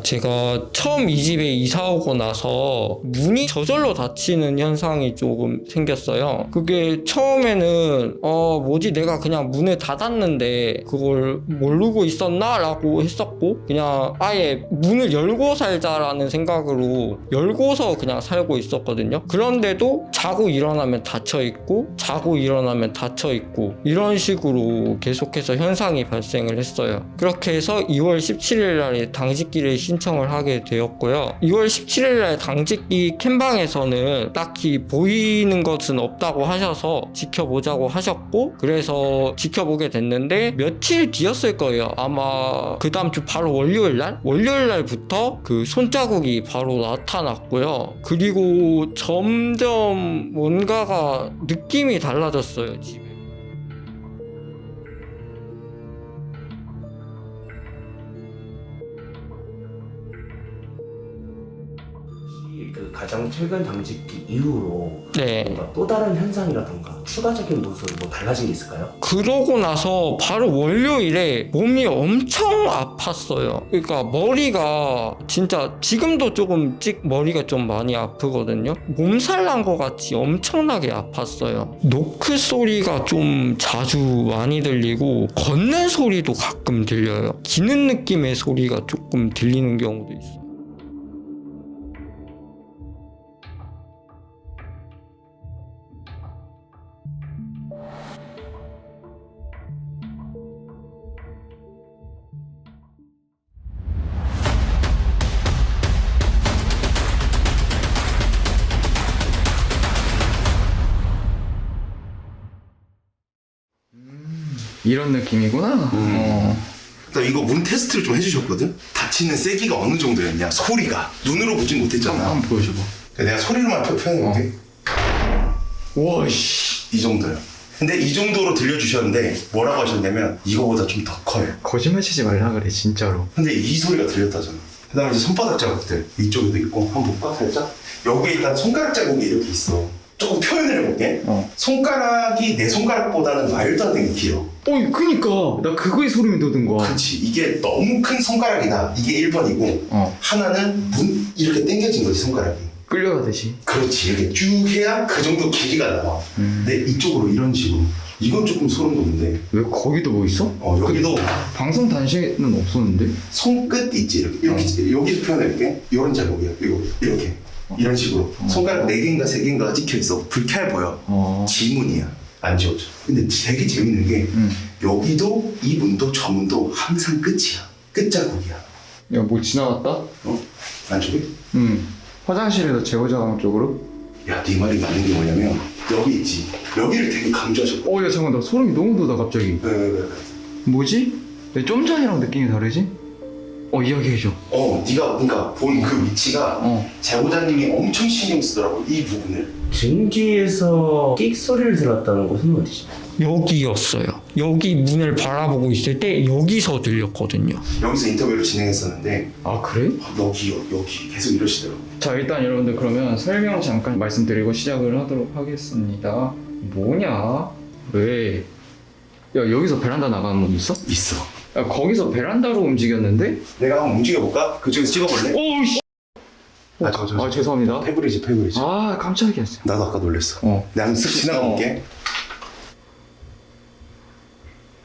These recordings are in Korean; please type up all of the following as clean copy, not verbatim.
제가 처음 이 집에 이사 오고 나서 문이 저절로 닫히는 현상이 조금 생겼어요. 그게 처음에는 뭐지 내가 그냥 문을 닫았는데 그걸 모르고 있었나? 라고 했었고 그냥 아예 문을 열고 살자라는 생각으로 열고서 그냥 살고 있었거든요. 그런데도 자고 일어나면 닫혀있고 자고 일어나면 닫혀있고 이런 식으로 계속해서 현상이 발생을 했어요. 그렇게 해서 2월 17일 날에 당직기를 신청을 하게 되었고요. 2월 17일 날 당직기 캠방에서는 딱히 보이는 것은 없다고 하셔서 지켜보자고 하셨고 그래서 지켜보게 됐는데 며칠 뒤였을 거예요. 아마 그 다음 주 바로 월요일 날부터 그 손자국이 바로 나타났고요. 그리고 점점 뭔가가 느낌이 달라졌어요, 집에. 그 가장 최근 당직기 이후로 네. 뭔가 또 다른 현상이라던가 추가적인 모습 뭐 달라진 게 있을까요? 그러고 나서 바로 월요일에 몸이 엄청 아팠어요. 그러니까 머리가 진짜 지금도 조금 머리가 좀 많이 아프거든요. 몸살 난 것 같이 엄청나게 아팠어요. 노크 소리가 좀 자주 많이 들리고 걷는 소리도 가끔 들려요. 기는 느낌의 소리가 조금 들리는 경우도 있어요. 이런 느낌이구나. 나 이거 문 테스트를 좀 해주셨거든? 닫히는 세기가 어느 정도였냐, 소리가. 눈으로 보진 못했잖아. 한번 보여줘봐. 내가 소리로만 표현해볼게. 와씨. 이 정도요. 근데 이 정도로 들려주셨는데 뭐라고 하셨냐면 이거보다 좀 더 커요. 거짓말 치지 말라 그래 진짜로. 근데 이 소리가 들렸다잖아. 그 다음에 이제 손바닥 자국들 이쪽에도 있고 한번 볼까 살짝? 여기 일단 손가락 자국이 이렇게 있어. 조금 표현을 해볼게. 손가락이 내 손가락보다는 말도 안 되게 길어. 그니까 나 그거에 소름이 돋은 거야. 그렇지. 이게 너무 큰 손가락이다. 이게 1번이고 하나는 이렇게 당겨진 거지 손가락이. 끌려가듯이. 그렇지. 이렇게 쭉 해야 그 정도 길이가 나와. 근데 이쪽으로 이런 식으로. 이건 조금 소름 돋는데. 왜 거기도 뭐 있어? 여기도 방송 단시에는 없었는데? 손끝 있지. 이렇게 여기서 표현해볼게. 이런 자국이야. 이렇게. 이런 식으로. 손가락 4개인가 3개인가가 찍혀있어. 불쾌해 보여. 지문이야. 안 지워져. 근데 되게 재밌는 게 여기도 이 문도 저 문도 항상 끝이야. 끝자국이야. 야 뭐 지나갔다? 안쪽에? 화장실에서 제보자방 쪽으로? 야, 네 말이 맞는 게 뭐냐면 여기 있지. 여기를 되게 강조하셨고. 야 잠깐 나 소름이 너무 돋아 갑자기. 왜? 뭐지? 왜 좀 전이랑 느낌이 다르지? 이야기해줘. 네가 그러니까 본 그 위치가 제보자님이 엄청 신경 쓰더라고. 이 부분을. 증기에서 끽 소리를 들었다는 곳은 어디지? 여기였어요. 여기 문을 바라보고 있을 때 여기서 들렸거든요. 여기서 인터뷰를 진행했었는데 아 그래? 여기 계속 이러시더라고. 자 일단 여러분들 그러면 설명 잠깐 말씀드리고 시작을 하도록 하겠습니다. 뭐냐? 왜? 야 여기서 베란다 나가는 문 있어? 있어. 야 거기서 베란다로 움직였는데? 내가 한번 움직여볼까? 그쪽에서 찍어볼래? 오우씨! 저. 죄송합니다. 페브리지. 아 깜짝이야. 나도 아까 놀랬어. 내가 한번 쓱 지나가 볼게.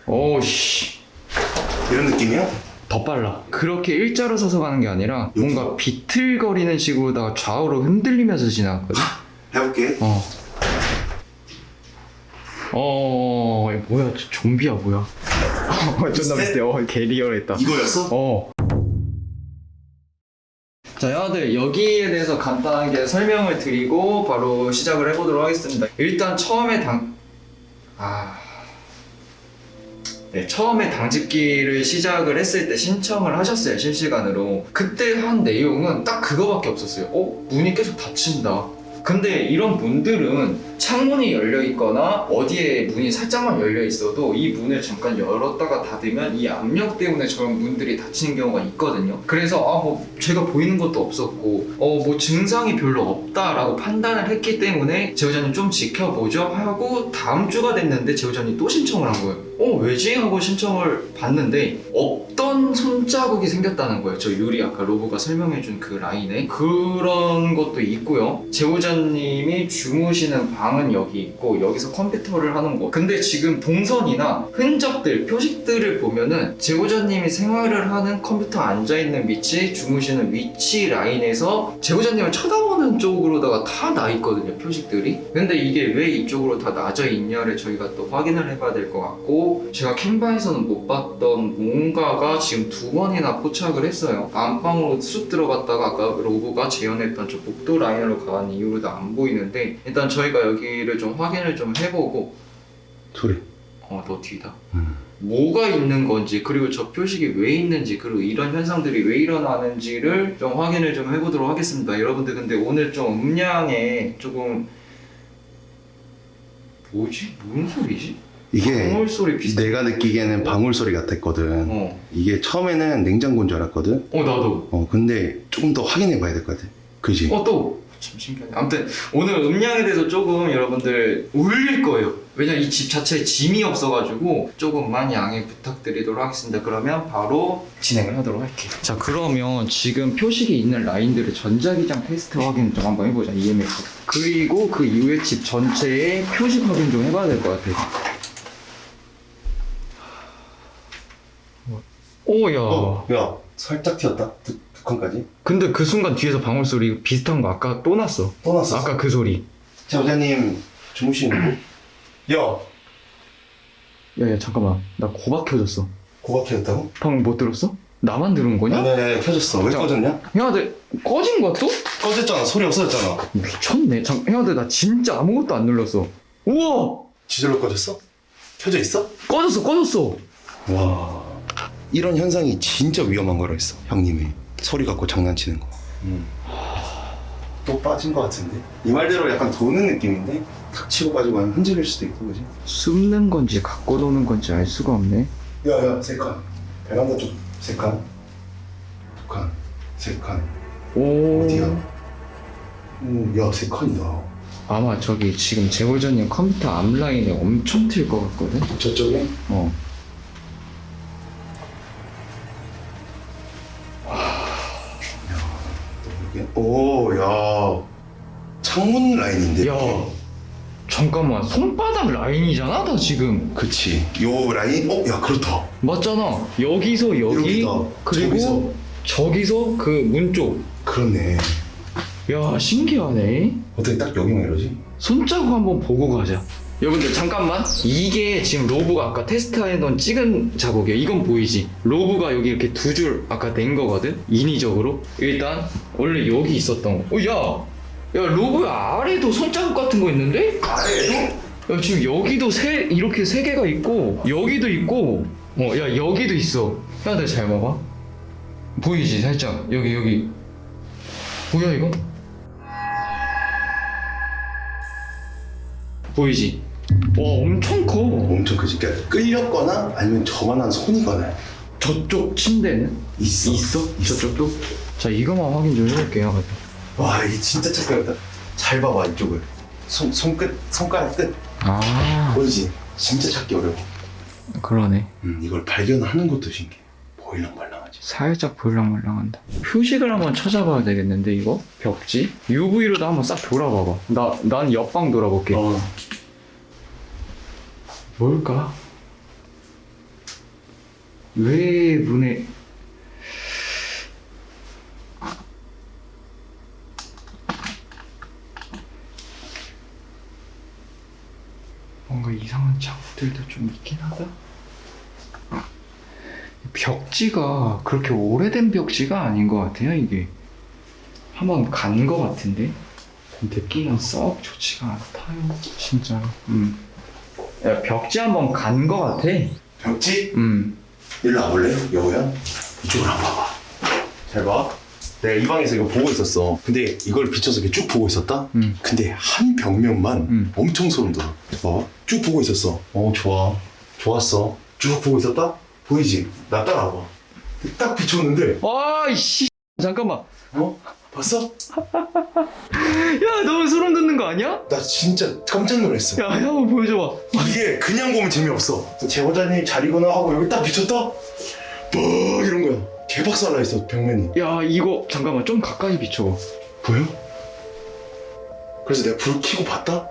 오우씨. 이런 느낌이야? 더 빨라. 그렇게 일자로 서서 가는 게 아니라 뭔가 비틀거리는 식으로다가 좌우로 흔들리면서 지나갔거든? 해볼게. 뭐야, 저 좀비야, 뭐야. 존나 비슷해. 개 리얼했다. 이거였어? 자, 여러분들 여기에 대해서 간단하게 설명을 드리고 바로 시작을 해보도록 하겠습니다. 일단 처음에 당직기를 시작을 했을 때 신청을 하셨어요, 실시간으로. 그때 한 내용은 딱 그거밖에 없었어요. 문이 계속 닫힌다. 근데 이런 문들은 창문이 열려 있거나 어디에 문이 살짝만 열려 있어도 이 문을 잠깐 열었다가 닫으면 이 압력 때문에 저런 문들이 닫히는 경우가 있거든요. 그래서 제가 보이는 것도 없었고 뭐 증상이 별로 없다라고 판단을 했기 때문에 제보자님 좀 지켜보죠 하고 다음 주가 됐는데 제보자님 또 신청을 한 거예요. 왜지? 하고 신청을 받는데 없던 이런 손자국이 생겼다는 거예요. 저 유리 아까 로브가 설명해준 그 라인에 그런 것도 있고요. 제보자님이 주무시는 방은 여기 있고 여기서 컴퓨터를 하는 거. 근데 지금 동선이나 흔적들, 표식들을 보면은 제보자님이 생활을 하는 컴퓨터 앉아있는 위치, 주무시는 위치 라인에서 제보자님을 쳐다보는 쪽으로다가 다 나 있거든요, 표식들이. 근데 이게 왜 이쪽으로 다 나져 있냐를 저희가 또 확인을 해봐야 될 것 같고, 제가 캔바에서는 못 봤던 뭔가가 지금 2번이나 포착을 했어요. 안방으로 쑥 들어갔다가 아까 로브가 재현했던 저 복도 라인으로 간 이후로도 안 보이는데, 일단 저희가 여기를 좀 확인을 좀 해보고. 소리. 너 뒤다. 뭐가 있는 건지, 그리고 저 표식이 왜 있는지, 그리고 이런 현상들이 왜 일어나는지를 좀 확인을 좀 해보도록 하겠습니다. 여러분들 근데 오늘 좀 음량에 조금 뭐지? 무슨 소리지? 이게 방울 소리 비슷해. 내가 느끼기에는 방울 소리 같았거든. 이게 처음에는 냉장고인 줄 알았거든. 나도. 근데 조금 더 확인해 봐야 될 것 같아. 그지? 또 참 신기하네. 아무튼 오늘 음량에 대해서 조금 여러분들 울릴 거예요. 왜냐면 이 집 자체에 짐이 없어가지고 조금만 양해 부탁드리도록 하겠습니다. 그러면 바로 진행을 하도록 할게요. 자, 그러면 지금 표식이 있는 라인들을 전자기장 테스트 확인 좀 한번 해보자. EMF. 그리고 그 이후에 집 전체의 표식 확인 좀 해봐야 될 것 같아. 오야. 야, 살짝 튀었다. 두 칸까지. 근데 그 순간 뒤에서 방울 소리 비슷한 거 아까 또 났어. 또 났어. 아까 그 소리. 제보자님 주무시는 거? 야, 잠깐만. 나 고박 켜졌어. 고박 튀었다고? 방금 못 들었어? 나만 들은 거냐? 아니, 켜졌어. 왜 자, 꺼졌냐? 야, 내 꺼진 거야 또? 꺼졌잖아. 소리 없어졌잖아. 미쳤네. 야, 나 진짜 아무것도 안 눌렀어. 우와! 지절로 꺼졌어? 켜져 있어? 꺼졌어. 와. 이런 현상이 진짜 위험한 거라 했어. 형님이 소리 갖고 장난치는 거. 또 빠진 거 같은데? 이 말대로 약간 도는 느낌인데? 탁 치고 빠지고 하면 흔적일 수도 있고, 그지? 숨는 건지 갖고 노는 건지 알 수가 없네. 야, 세 칸. 베란다 쪽 세 칸. 두 칸. 세 칸. 오. 어디야? 야, 세 칸이다. 아마 저기 지금 제보자님 컴퓨터 앞라인에 엄청 튈 것 같거든? 저쪽에? 오, 야. 창문 라인인데? 야, 잠깐만. 손바닥 라인이잖아, 나 지금. 그치. 요 라인? 야, 그렇다. 맞잖아. 여기서 여기, 여기다. 그리고 저기서 그 문 쪽. 그렇네. 야, 신기하네. 어떻게 딱 여기만 이러지? 손자국 한번 보고 가자. 여러분들 잠깐만. 이게 지금 로브가 아까 테스트해놓은 찍은 자국이에요. 이건 보이지? 로브가 여기 이렇게 두 줄 아까 낸 거거든? 인위적으로. 일단 원래 여기 있었던 거. 야, 로브 아래도 손자국 같은 거 있는데? 아래에도? 야, 지금 여기도 이렇게 세 개가 있고, 여기도 있고, 야, 여기도 있어. 야, 내가 잘 봐봐. 보이지? 살짝. 여기. 뭐야, 이거? 보이지? 와, 엄청 커. 엄청 크지. 그러니까 끌렸거나 아니면 저만한 손이거나. 저쪽 침대는? 있어. 저쪽도? 자, 이거만 확인 좀 해볼게요. 와, 이게 진짜 착각이다. 잘 봐봐, 이쪽을. 손가락 끝. 보이지? 진짜 찾기 어려워. 그러네. 이걸 발견하는 것도 신기해. 보일랑말랑하지. 살짝 보일랑말랑한다. 표식을 한번 찾아봐야 되겠는데, 이거? 벽지? UV로도 한번 싹 돌아봐봐. 난 옆방 돌아볼게. 뭘까? 왜 문에 뭔가 이상한 자국들도 좀 있긴 하다. 벽지가 그렇게 오래된 벽지가 아닌 것 같아요. 이게 한번 간 것 같은데 느낌은 썩 좋지가 않다요. 진짜. 야, 벽지 한번 간 것 같아. 벽지? 일로 와볼래? 여보야? 이쪽으로 한번 봐봐. 잘 봐. 내가 이 방에서 이거 보고 있었어. 근데 이걸 비춰서 이렇게 쭉 보고 있었다? 근데 한 벽면만 엄청 소름 돋아. 봐봐. 쭉 보고 있었어. 좋아. 좋았어. 쭉 보고 있었다? 보이지? 나 따라와봐. 딱 비췄는데. 아이씨. 잠깐만. 봤어? 야, 너무 소름 돋는 거 아니야? 나 진짜 깜짝 놀랐어. 야, 한번 보여줘봐. 이게 그냥 보면 재미없어. 제보자님 자리거나 하고 여기 딱 비쳤다? 뭐 개박살나 있어 벽면이. 야 이거 잠깐만 좀 가까이 비춰봐. 보여? 그래서 내가 불 켜고 봤다?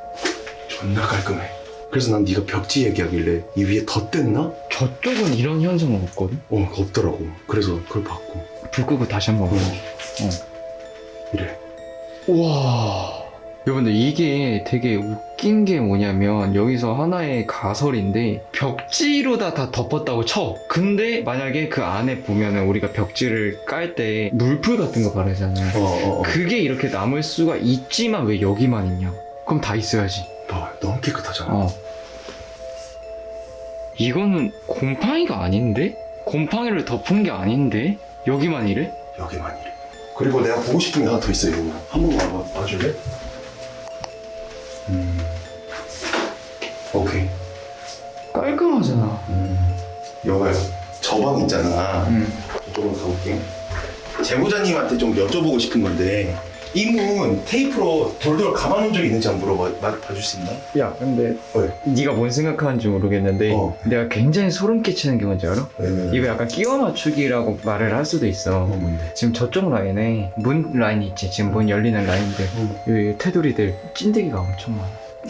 존나 깔끔해. 그래서 난 네가 벽지 얘기하길래 이 위에 덧댔나? 저쪽은 이런 현상은 없거든? 그거 없더라고. 그래서 그걸 봤고. 불 끄고 다시 한번 보자. 이래. 우와. 여러분들 이게 되게 웃긴 게 뭐냐면 여기서 하나의 가설인데 벽지로 다 덮었다고 쳐. 근데 만약에 그 안에 보면은 우리가 벽지를 깔 때 물풀 같은 거 바르잖아요. 그게 이렇게 남을 수가 있지만 왜 여기만 있냐? 그럼 다 있어야지. 봐, 너무 깨끗하잖아. 이거는 곰팡이가 아닌데? 곰팡이를 덮은 게 아닌데? 여기만 이래? 여기만 이래. 그리고 내가 보고 싶은 게 하나 더 있어. 이거 한번 와줄래? 오케이. 깔끔하잖아. 여봐요. 저 방 있잖아. 저쪽으로 가볼게. 제보자님한테 좀 여쭤보고 싶은 건데 이 문 테이프로 돌돌 감아놓은 적이 있는지 한번 봐줄 수 있나? 야 근데 왜? 네가 뭔 생각하는지 모르겠는데 내가 굉장히 소름 끼치는 게 뭔지 알아? 이거 약간 끼워 맞추기라고 말을 할 수도 있어. 뭔데? 지금 저쪽 라인에 문 라인이 있지. 지금 문 열리는 라인들 이 테두리들 찐득이가 엄청 많아.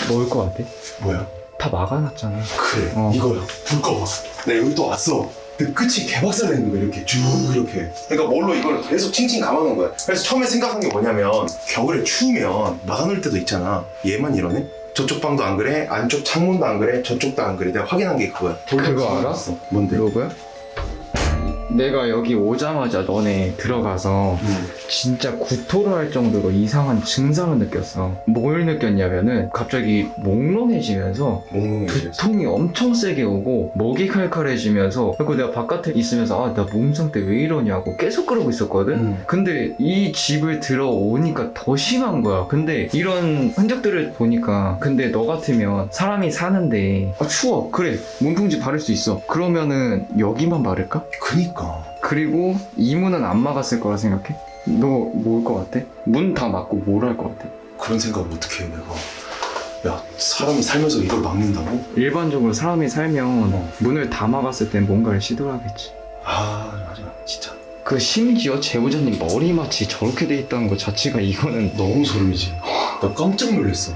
먹을 것 같아? 뭐야? 다 막아놨잖아. 그래 이거야. 불 꺼봐. 나 여기 또 왔어. 근데 끝이 개박살 내는 거야. 이렇게 쭉 이렇게. 그러니까 뭘로 이걸 계속 칭칭 감아놓은 거야. 그래서 처음에 생각한 게 뭐냐면 겨울에 추우면 막아놓을 때도 있잖아. 얘만 이러네? 저쪽 방도 안 그래? 안쪽 창문도 안 그래? 저쪽도 안 그래? 내가 확인한 게 그거야. 그거 알아? 뭔데? 로고야? 내가 여기 오자마자 너네 들어가서 진짜 구토를 할 정도로 이상한 증상을 느꼈어. 뭘 느꼈냐면은 갑자기 몽롱해지면서 두통이 엄청 세게 오고 목이 칼칼해지면서 그리고 내가 바깥에 있으면서 아 나 몸 상태 왜 이러냐고 계속 그러고 있었거든. 근데 이 집을 들어오니까 더 심한 거야. 근데 이런 흔적들을 보니까 근데 너 같으면 사람이 사는데 아 추워 그래 문풍지 바를 수 있어. 그러면은 여기만 바를까? 그니까. 그리고 이 문은 안 막았을 거라 생각해? 너 뭘 것 같아? 문 다 막고 뭘 할 것 같아? 그런 생각을 어떻게 해 내가. 야 사람이 살면서 이걸 막는다고? 일반적으로 사람이 살면 문을 다 막았을 땐 뭔가를 시도하겠지. 아 맞아 진짜. 그 심지어 제보자님 머리맡이 저렇게 돼 있다는 것 자체가 이거는 너무 소름이지. 나 깜짝 놀랐어.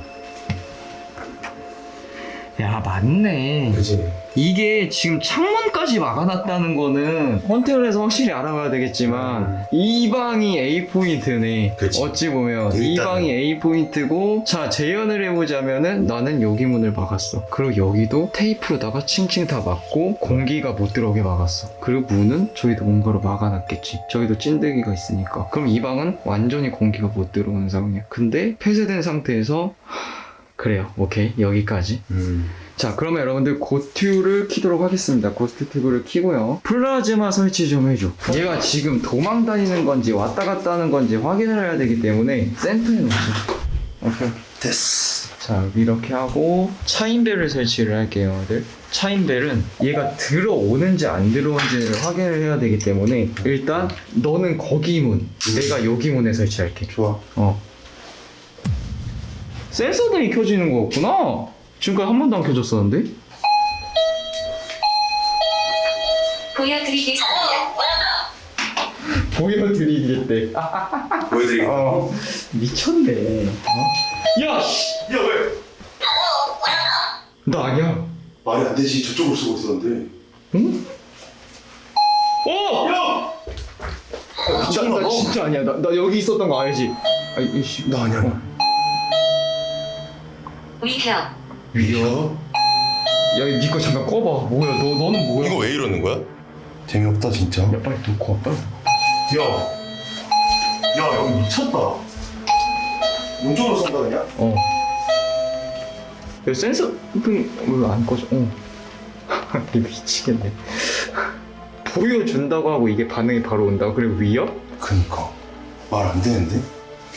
야 맞네. 그지? 이게 지금 창문까지 막아놨다는 거는 헌팅을 확실히 알아봐야 되겠지만 이 방이 A 포인트네. 그치. 어찌 보면 이 일단은. 방이 A 포인트고 자 재현을 해보자면은 나는 여기 문을 막았어. 그리고 여기도 테이프로다가 칭칭 다 막고 공기가 못 들어오게 막았어. 그리고 문은 저기도 뭔가로 막아놨겠지. 저기도 찐득이가 있으니까. 그럼 이 방은 완전히 공기가 못 들어오는 상황이야. 근데 폐쇄된 상태에서 그래요. 오케이 여기까지. 자 그러면 여러분들 고튜를 키도록 하겠습니다. 고스트 튜브를 키고요. 플라즈마 설치 좀 해줘. 얘가 지금 도망 다니는 건지 왔다 갔다 하는 건지 확인을 해야 되기 때문에 센터에 놓자. 오케이. 됐어. 자 이렇게 하고 차인벨을 설치를 할게요. 여러분들. 차인벨은 얘가 들어오는지 안 들어오는지를 확인을 해야 되기 때문에 일단 너는 거기 문, 내가 여기 문에 설치할게. 좋아. 센서등이 켜지는 거였구나. 지금까지 한 번도 안 켜졌었는데? 보여드리겠습니다. 보여드리겠대. 보여드리겠다. 미쳤네. 야, 씨! 야 왜? 나 아니야. 말이 안 되지. 저쪽으로 쓰고 있었는데. 응? 어! 야! 나 진짜 아니야. 나 여기 있었던 거 알지? 아, 이씨. 나 아니야. 위협. 위협? 야, 니거 잠깐 꺼봐. 뭐야? 너는 뭐야? 이거 왜 이러는 거야? 재미없다 진짜. 야, 빨리 놓고 와, 빨리. 야 여기 미쳤다. 문쪽으로 쏜다 그냥? 야, 센서 왜 안 꺼져? 미치겠네. 보여준다고 하고 이게 반응이 바로 온다고? 그리고 위협? 그니까 말 안 되는데?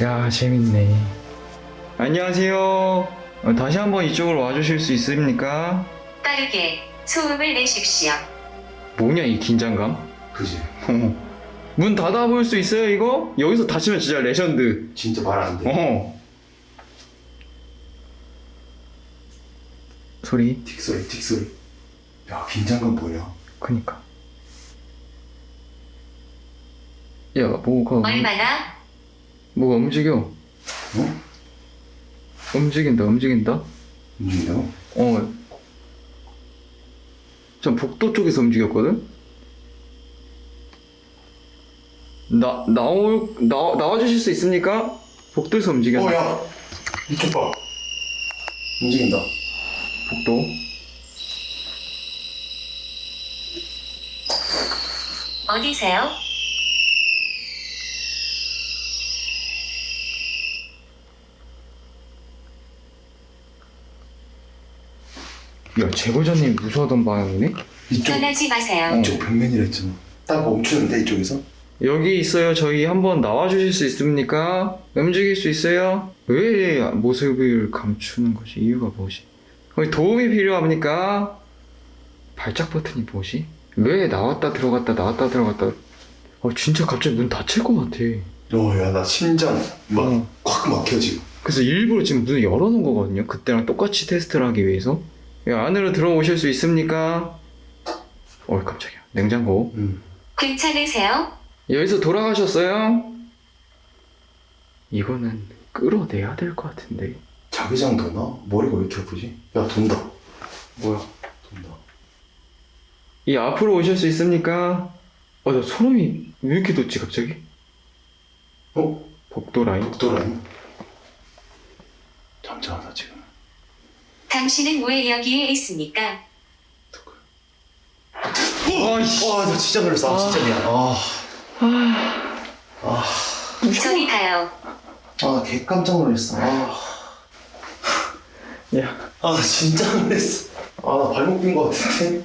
야, 재밌네. 안녕하세요. 다시 한번 이쪽으로 와주실 수 있습니까? 빠르게 소음을 내십시오. 뭐냐 이 긴장감? 그지? 문 닫아볼 수 있어요 이거? 여기서 닫히면 진짜 레전드. 진짜 말 안 돼. 소리? 틱소리 틱소리. 야 긴장감 뭐야? 그니까. 야, 얼마나? 뭐가 움직여? 어? 움직인다. 움직인다고? 전 복도 쪽에서 움직였거든? 나와주실 수 있습니까? 복도에서 움직였나? 야 이쪽 봐. 움직인다. 복도. 어디세요? 야, 제보자님 무서워하던 방향이네? 이쪽 떠나지 마세요. 이쪽 벽면이라 했잖아. 딱 멈추는데 이쪽에서? 여기 있어요. 저희 한번 나와주실 수 있습니까? 움직일 수 있어요? 왜 모습을 감추는 거지? 이유가 뭐지? 거기 도움이 필요합니까? 발작 버튼이 뭐지? 왜 나왔다 들어갔다 나왔다 들어갔다? 진짜 갑자기 문 닫힐 것 같아. 야 나 심장 막 콱 막혀 지금. 그래서 일부러 지금 문을 열어놓은 거거든요. 그때랑 똑같이 테스트를 하기 위해서. 야, 안으로 들어오실 수 있습니까? 깜짝이야. 냉장고. 괜찮으세요? 여기서 돌아가셨어요? 이거는 끌어내야 될 것 같은데. 자기장 도나? 머리가 왜 이렇게 아프지? 야 돈다. 뭐야? 돈다. 이 앞으로 오실 수 있습니까? 나 소름이 왜 이렇게 돋지 갑자기? 복도 라인? 복도라니? 잠잠하다 지금. 당신은 왜 여기에 있습니까? 나 진짜 놀랐어. 진짜 미안. 저리 가요. 개 깜짝 놀랐어. 야, 진짜 놀랐어. 나 발목 빈 거 같은데.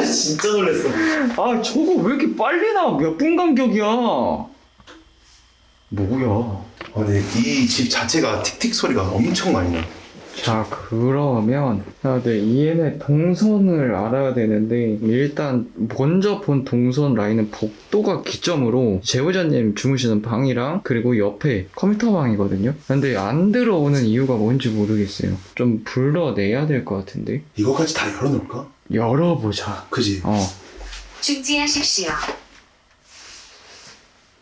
진짜 놀랐어. 저거 왜 이렇게 빨리 나와? 몇 분 간격이야? 뭐야? 근데 이 집 자체가 틱틱 소리가 엄청 많이 나. 자, 그러면 EN의 동선을 알아야 되는데, 일단 먼저 본 동선 라인은 복도가 기점으로 제보자님 주무시는 방이랑 그리고 옆에 컴퓨터 방이거든요. 근데 안 들어오는 이유가 뭔지 모르겠어요. 좀 불러내야 될 것 같은데. 이거까지 다 열어놓을까? 열어보자. 그지? 중지하십시오.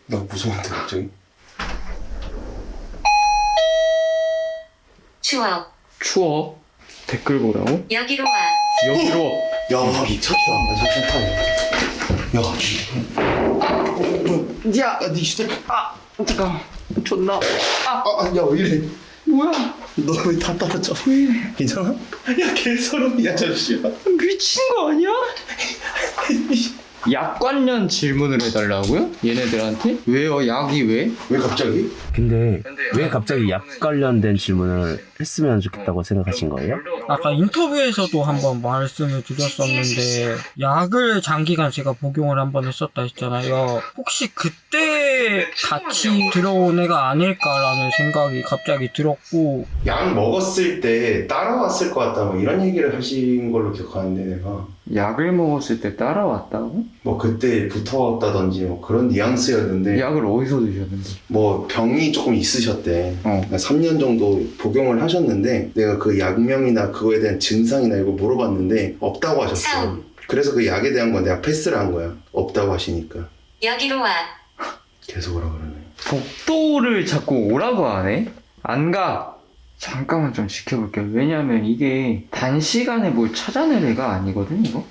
나 무서운데 갑자기. 추워. 댓글 보라고? 여기로 와. 여기로. 야 미쳤다. 나 잠깐 야, 네 휴대폰. 잠깐만. 존나. 야 왜 이래? 뭐야? 너 왜 다 떨어져? 왜 이래? 괜찮아? 야 개소름이야 잠시만. 미친 거 아니야? 약 관련 질문을 해달라고요? 얘네들한테? 왜요? 약이 왜? 왜 갑자기? 근데 왜 갑자기 약 관련된 질문을 했으면 좋겠다고 생각하신 거예요? 아까 인터뷰에서도 한번 말씀을 드렸었는데 약을 장기간 제가 복용을 한번 했었다 했잖아요. 혹시 그때 같이 들어온 애가 아닐까라는 생각이 갑자기 들었고, 약 먹었을 때 따라왔을 것 같다 뭐 이런 얘기를 하신 걸로 기억하는데 내가 약을 먹었을 때 따라왔다고? 뭐 그때 붙어왔다든지 뭐 그런 뉘앙스였는데 약을 어디서 드셨는데? 뭐 병이 조금 있으셨대. 어. 3년 정도 복용을 하셨는데 내가 그 약명이나 그거에 대한 증상이나 이거 물어봤는데 없다고 하셨어. 싸움. 그래서 그 약에 대한 건 내가 패스를 한 거야. 없다고 하시니까. 여기로 와. 계속 오라 그러네. 복도를 자꾸 오라고 하네? 안 가! 잠깐만 좀 지켜볼게요. 왜냐면 이게 단시간에 뭘 찾아낼 애가 아니거든, 이거?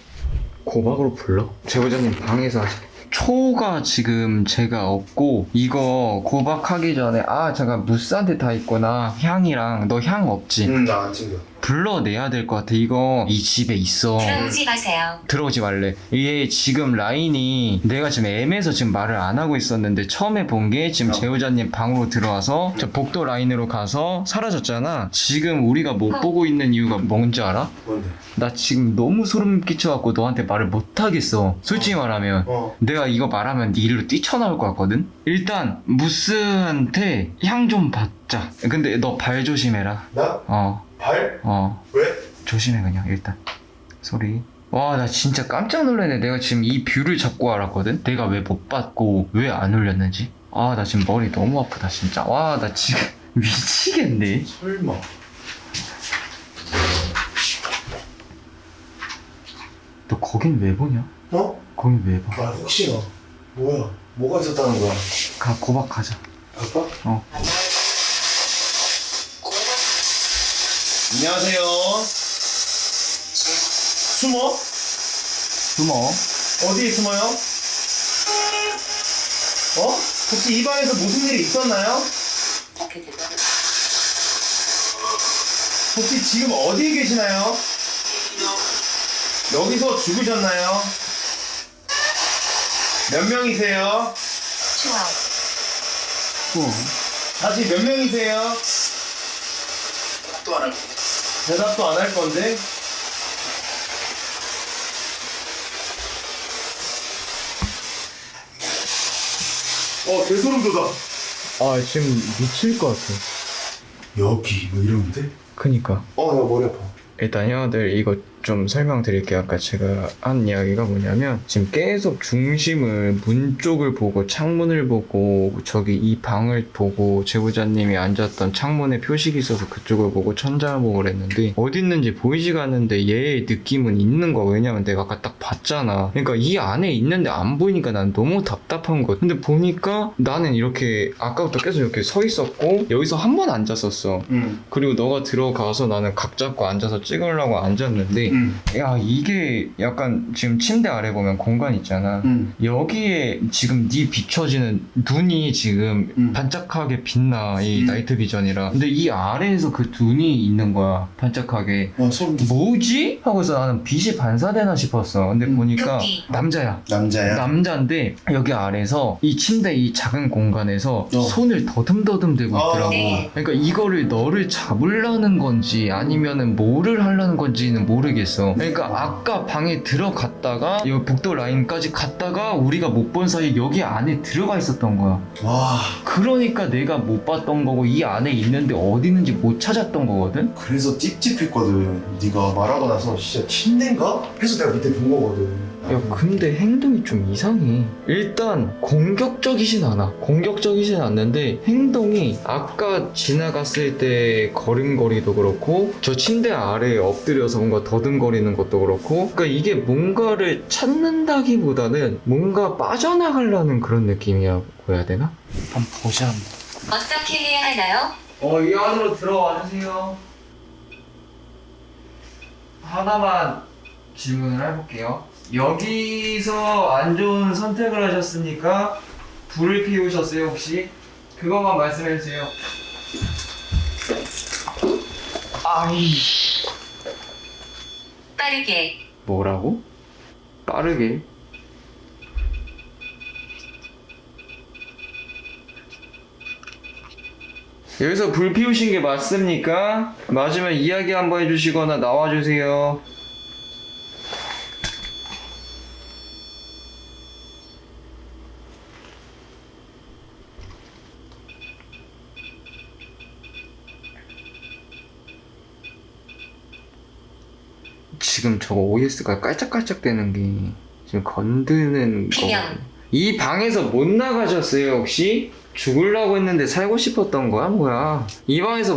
고박으로 불러? 제보자님 방에서 하자. 초가 지금 제가 없고, 이거 고박하기 전에 잠깐 무스한테 다 있구나. 향이랑 너 향 없지? 나 안 챙겨. 불러내야 될 것 같아. 이거 이 집에 있어. 들어오지 마세요. 들어오지 말래. 이게 지금 라인이 내가 지금 M에서 지금 말을 안 하고 있었는데 처음에 본 게 지금 제보자님 방으로 들어와서 저 복도 라인으로 가서 사라졌잖아. 지금 우리가 못 보고 있는 이유가 뭔지 알아? 뭔데? 나 지금 너무 소름 끼쳐갖고 너한테 말을 못 하겠어. 솔직히 말하면 내가 이거 말하면 네 일로 뛰쳐나올 것 같거든? 일단 무스한테 향 좀 받자. 근데 너 발 조심해라. 나? 발? 왜? 조심해 그냥 일단. 소리. 와, 나 진짜 깜짝 놀랐네. 내가 지금 이 뷰를 잡고 알았거든? 내가 왜 못 받고 왜 안 울렸는지. 나 지금 머리 너무 아프다 진짜. 와, 나 지금 미치겠네. 설마. 너 거긴 왜 보냐? 거긴 왜 봐? 혹시나. 뭐야? 뭐가 있었다는 거야? 가 고박하자. 아빠? 어. 안녕하세요. 숨어? 숨어. 어디에 숨어요? 혹시 이 방에서 무슨 일이 있었나요? 혹시 지금 어디에 계시나요? 여기서 죽으셨나요? 몇 명이세요? 추워. 다시 몇 명이세요? 대답도 안 할 건데? 개소름 돋아. 아 지금 미칠 것 같아. 여기 뭐 이러는데? 그니까. 나 머리 아파. 일단 형아들 이거 좀 설명드릴게요. 아까 제가 한 이야기가 뭐냐면 지금 계속 중심을 문 쪽을 보고 창문을 보고 저기 이 방을 보고 제보자님이 앉았던 창문에 표식이 있어서 그쪽을 보고 천장을 보고 그랬는데 어디 있는지 보이지가 않는데 얘의 느낌은 있는 거야. 왜냐면 내가 아까 딱 봤잖아. 그러니까 이 안에 있는데 안 보이니까 난 너무 답답한 거야. 근데 보니까 나는 이렇게 아까부터 계속 이렇게 서 있었고 여기서 한 번 앉았었어. 그리고 너가 들어가서 나는 각 잡고 앉아서 찍으려고 앉았는데 야 이게 약간 지금 침대 아래 보면 공간 있잖아. 여기에 지금 네 비춰지는 눈이 지금 반짝하게 빛나 이 나이트 비전이라. 근데 이 아래에서 그 눈이 있는 거야 반짝하게. 소름 돋아. 뭐지? 하고서 나는 빛이 반사되나 싶었어. 근데 보니까 여기. 남자야. 남자야? 남자인데 여기 아래에서 이 침대 이 작은 공간에서 손을 더듬더듬 대고 있더라고. 네. 그러니까 이거를 너를 잡으려는 건지 아니면은 뭐를 하려는 건지는 모르겠어. 그러니까 아까 방에 들어갔다가 이 북도 라인까지 갔다가 우리가 못 본 사이 여기 안에 들어가 있었던 거야. 와, 그러니까 내가 못 봤던 거고 이 안에 있는데 어디 있는지 못 찾았던 거거든. 그래서 찝찝했거든. 네가 말하고 나서 진짜 침대인가? 해서 내가 밑에 본 거거든. 야 근데 행동이 좀 이상해. 일단 공격적이진 않아. 공격적이진 않는데 행동이 아까 지나갔을 때 걸음걸이도 그렇고 저 침대 아래에 엎드려서 뭔가 더듬거리는 것도 그렇고 그러니까 이게 뭔가를 찾는다기보다는 뭔가 빠져나가려는 그런 느낌이라고 해야 되나? 한번 보자. 어떻게 해야 하나요? 이 안으로 들어와 주세요. 하나만 질문을 해볼게요. 여기서 안 좋은 선택을 하셨으니까 불을 피우셨어요 혹시? 그것만 말씀해주세요. 아이. 빠르게. 뭐라고? 빠르게? 여기서 불 피우신 게 맞습니까? 맞으면 이야기 한번 해주시거나 나와주세요. 지금 저거 OS가 깔짝깔짝 되는 게 지금 건드는 비명. 거. 이 방에서 못 나가셨어요 혹시? 죽으려고 했는데 살고 싶었던 거야 뭐야? 이 방에서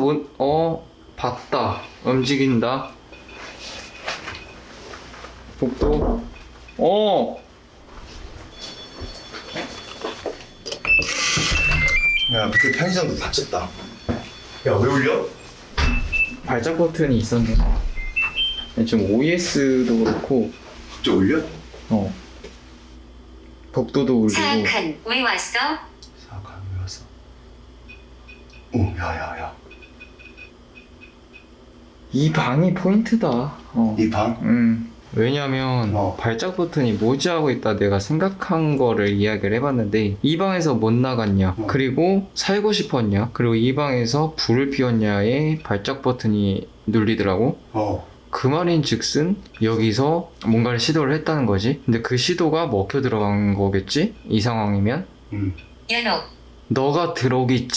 봤다. 움직인다. 복도. 야, 밑에 편의점도 닫혔다. 야, 왜 울려? 발작 버튼이 있었네. 지금 OS도 그렇고 갑자기 울려? 복도도 울리고. 사악한. 왜 왔어? 사악한 왜 왔어? 야야야. 이 방이 포인트다. 이 방? 왜냐면 발작 버튼이 모지하고 있다 내가 생각한 거를 이야기를 해봤는데 이 방에서 못 나갔냐 그리고 살고 싶었냐 그리고 이 방에서 불을 피웠냐에 발작 버튼이 눌리더라고. 그 말인 즉슨 여기서 뭔가를 시도를 했다는 거지. 근데 그 시도가 먹혀 들어간 거겠지? 이 상황이면 연옥. 너가 들어오기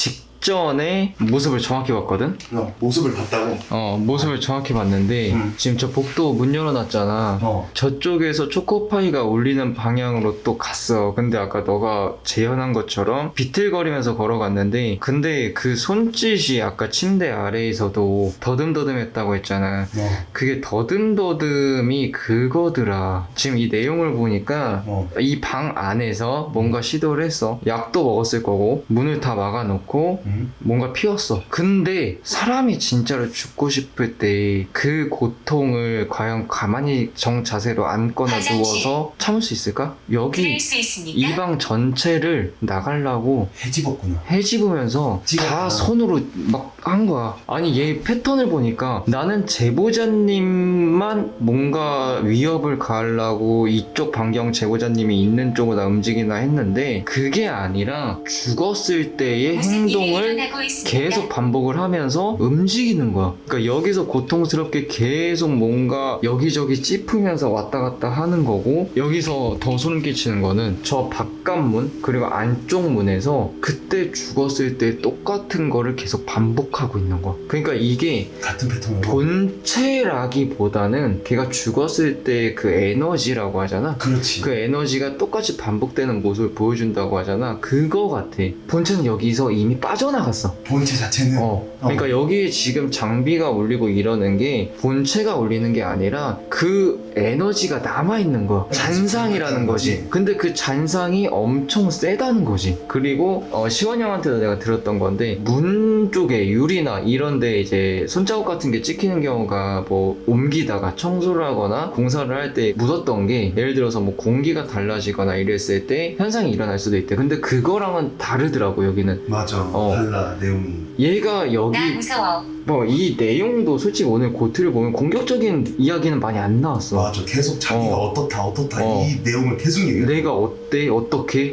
직전에 모습을 정확히 봤거든? 모습을 봤다고? 모습을 정확히 봤는데 지금 저 복도 문 열어놨잖아. 저쪽에서 초코파이가 울리는 방향으로 또 갔어. 근데 아까 너가 재현한 것처럼 비틀거리면서 걸어갔는데 근데 그 손짓이 아까 침대 아래에서도 더듬더듬했다고 했잖아. 그게 더듬더듬이 그거더라. 지금 이 내용을 보니까 이 방 안에서 뭔가 시도를 했어. 약도 먹었을 거고 문을 다 막아놓고 뭔가 피웠어. 근데 사람이 진짜로 죽고 싶을 때 그 고통을 과연 가만히 정자세로 앉거나 화장실. 누워서 참을 수 있을까? 여기 그럴 수 있습니까? 이 방 전체를 나가려고 해집었구나. 해집으면서 다 손으로 막 한 거야. 아니 얘 패턴을 보니까 나는 제보자님만 뭔가 위협을 가하려고 이쪽 반경 제보자님이 있는 쪽으로 나 움직이나 했는데 그게 아니라 죽었을 때의 무슨 일이 행동을 일어나고 있습니까? 계속 반복을 하면서 움직이는 거야. 그러니까 여기서 고통스럽게 계속 뭔가 여기저기 찝으면서 왔다 갔다 하는 거고 여기서 더 소름 끼치는 거는 저 바깥문 그리고 안쪽 문에서 그때 죽었을 때 똑같은 거를 계속 반복하고 있는 거야. 그러니까 이게 같은 패턴으로. 본체라기보다는 걔가 죽었을 때 그 에너지라고 하잖아. 그렇지. 그 에너지가 똑같이 반복되는 모습을 보여준다고 하잖아. 그거 같아. 본체는 여기서 이미 빠져나갔어. 본체 자체는. 그러니까 여기에 지금 장비가 울리고 이러는 게 본체가 울리는 게 아니라 그 에너지가 남아있는 거야. 잔상이라는 거지. 근데 그 잔상이 엄청 세다는 거지. 그리고 시원이 형한테도 내가 들었던 건데 문 쪽에 유리나 이런데 이제 손자국 같은 게 찍히는 경우가 뭐 옮기다가 청소를 하거나 공사를 할 때 묻었던 게 예를 들어서 뭐 공기가 달라지거나 이랬을 때 현상이 일어날 수도 있대. 근데 그거랑은 다르더라고 여기는. 맞아. 달라 내용이. 얘가 여기 나 무서워. 뭐 이 내용도 솔직히 오늘 고트를 보면 공격적인 이야기는 많이 안 나왔어. 맞아. 계속 자기가 어떻다 어. 이 내용을 계속 얘기해. 내가 어때? 어떻게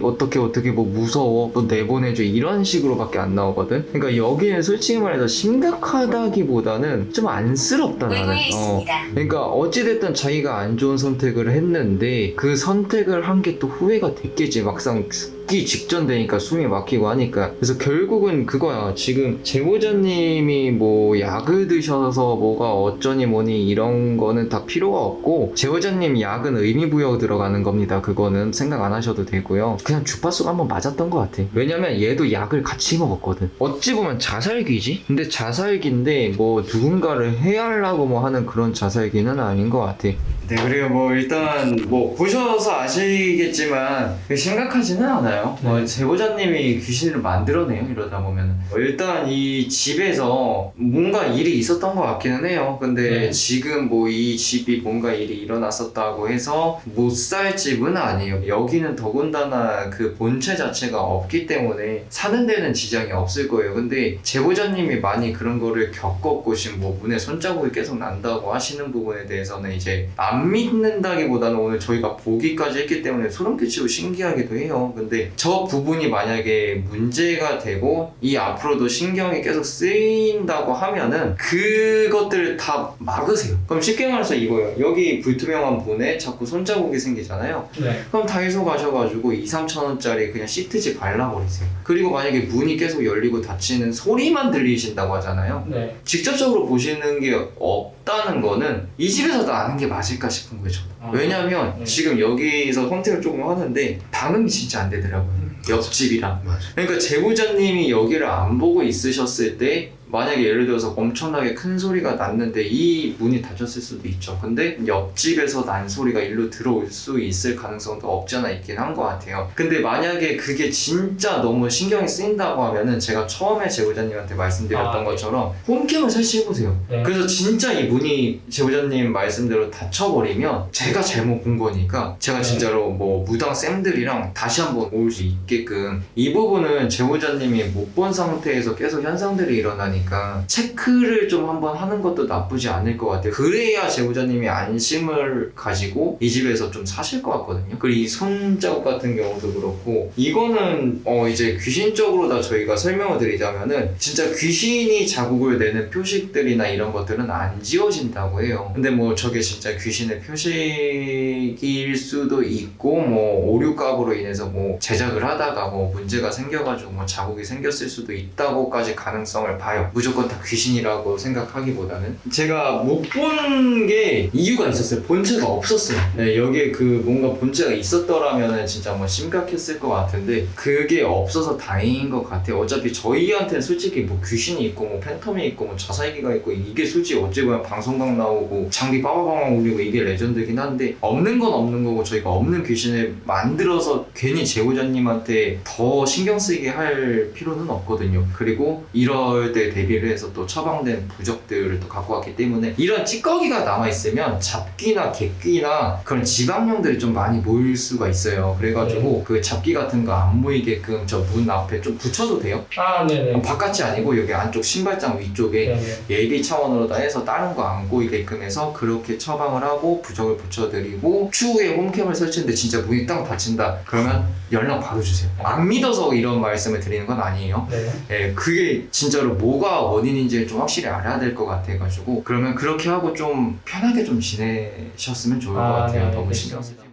뭐 무서워? 너 내보내줘? 이런 식으로밖에 안 나오거든. 그러니까 여기는 솔직히 말해서 심각하다기보다는 좀 안쓰럽다 나는. 의도했습니다. 그러니까 어찌됐든 자기가 안 좋은 선택을 했는데 그 선택을 한 게 또 후회가 됐겠지. 막상 죽기 직전 되니까 숨이 막히고 하니까. 그래서 결국은 그거야. 지금 제보자님이 뭐 약을 드셔서 뭐가 어쩌니 뭐니 이런 거는 다 필요가 없고 제보자님 약은 의미부여 들어가는 겁니다. 그거는 생각 안 하셔도 되고요. 그냥 주파수가 한번 맞았던 것 같아. 왜냐면 얘도 약을 같이 먹었거든. 어찌 보면 자살기지? 근데 자살기인데 뭐 누군가를 해하려고 뭐 하는 그런 자살기는 아닌 것 같아. 네, 그리고 뭐 일단 뭐 보셔서 아시겠지만 심각하지는 않아요. 뭐 제보자님이 귀신을 만들어내요 이러다 보면. 일단 이 집에서 뭔가 일이 있었던 것 같기는 해요. 근데 지금 뭐 이 집이 뭔가 일이 일어났었다고 해서 못 살 집은 아니에요. 여기는 더군다나 그 본체 자체가 없기 때문에 사는 데는 지장이 없을 거예요. 근데 제보자님이 많이 그런 거를 겪었고 지금 뭐 문에 손자국이 계속 난다고 하시는 부분에 대해서는 이제 안 믿는다기보다는 오늘 저희가 보기까지 했기 때문에 소름 끼치고 신기하기도 해요. 근데 저 부분이 만약에 문제가 되고 이 앞으로도 신경이 계속 쓰인다고 하면은 그것들을 다 막으세요. 그럼 쉽게 말해서 이거예요. 여기 불투명한 문에 자꾸 손자국이 생기잖아요. 네. 그럼 다이소 가셔가지고 2-3천원짜리 그냥 시트지 발라버리세요. 그리고 만약에 문이 계속 열리고 닫히는 소리만 들리신다고 하잖아요. 네. 직접적으로 보시는 게 없다는 거는 이 집에서도 아는 게 맞을까 싶은 거죠. 왜냐면 네. 지금 여기서 선택을 조금 하는데 방음이 진짜 안 되더라고요. 옆집이랑. 맞아. 그러니까 제보자님이 여기를 안 보고 있으셨을 때 만약에 예를 들어서 엄청나게 큰 소리가 났는데 이 문이 닫혔을 수도 있죠. 근데 옆집에서 난 소리가 일로 들어올 수 있을 가능성도 없지 않아 있긴 한 것 같아요. 근데 만약에 그게 진짜 너무 신경이 쓰인다고 하면은 제가 처음에 제보자님한테 말씀드렸던 네. 것처럼 홈캠을 설치해보세요. 네. 그래서 진짜 이 문이 제보자님 말씀대로 닫혀버리면 제가 잘못 본 거니까 제가 진짜로 뭐 무당 쌤들이랑 다시 한번 올 수 있게끔 이 부분은 제보자님이 못 본 상태에서 계속 현상들이 일어나니 나가니까 체크를 좀 한번 하는 것도 나쁘지 않을 것 같아요. 그래야 제보자님이 안심을 가지고 이 집에서 좀 사실 것 같거든요. 그리고 이 손자국 같은 경우도 그렇고, 이거는 이제 귀신적으로 다 저희가 설명을 드리자면은 진짜 귀신이 자국을 내는 표식들이나 이런 것들은 안 지워진다고 해요. 근데 뭐 저게 진짜 귀신의 표식일 수도 있고, 뭐 오류값으로 인해서 뭐 제작을 하다가 뭐 문제가 생겨가지고 뭐 자국이 생겼을 수도 있다고까지 가능성을 봐요. 무조건 다 귀신이라고 생각하기보다는. 제가 못 본 게 이유가 있었어요. 본체가 없었어요. 네, 여기에 그 뭔가 본체가 있었더라면은 진짜 뭐 심각했을 것 같은데 그게 없어서 다행인 것 같아요. 어차피 저희한테는 솔직히 뭐 귀신이 있고 뭐 팬텀이 있고 뭐 자살기가 있고 이게 솔직히 어찌 보면 방송각 나오고 장비 빠바방 울리고 이게 레전드긴 한데, 없는 건 없는 거고 저희가 없는 귀신을 만들어서 괜히 제보자님한테 더 신경 쓰이게 할 필요는 없거든요. 그리고 이럴 때 대비를 해서 또 처방된 부적들을 또 갖고 왔기 때문에 이런 찌꺼기가 남아있으면 잡귀나 객귀나 그런 지방령들이 좀 많이 모일 수가 있어요. 그래가지고 그 잡귀 같은 거 안 모이게끔 저 문 앞에 좀 붙여도 돼요? 아, 네네. 바깥이 아니고 여기 안쪽 신발장 위쪽에 네네. 예비 차원으로 다 해서 다른 거 안 보이게끔 해서 그렇게 처방을 하고 부적을 붙여드리고, 추후에 홈캠을 설치했는데 진짜 문이 딱 닫힌다 그러면 연락 바로 주세요. 안 믿어서 이런 말씀을 드리는 건 아니에요. 네. 예, 그게 진짜로 뭐가 원인인지를 좀 확실히 알아야 될 것 같아가지고, 그러면 그렇게 하고 좀 편하게 좀 지내셨으면 좋을 것 같아요. 네, 너무 알겠습니다. 신경 쓰지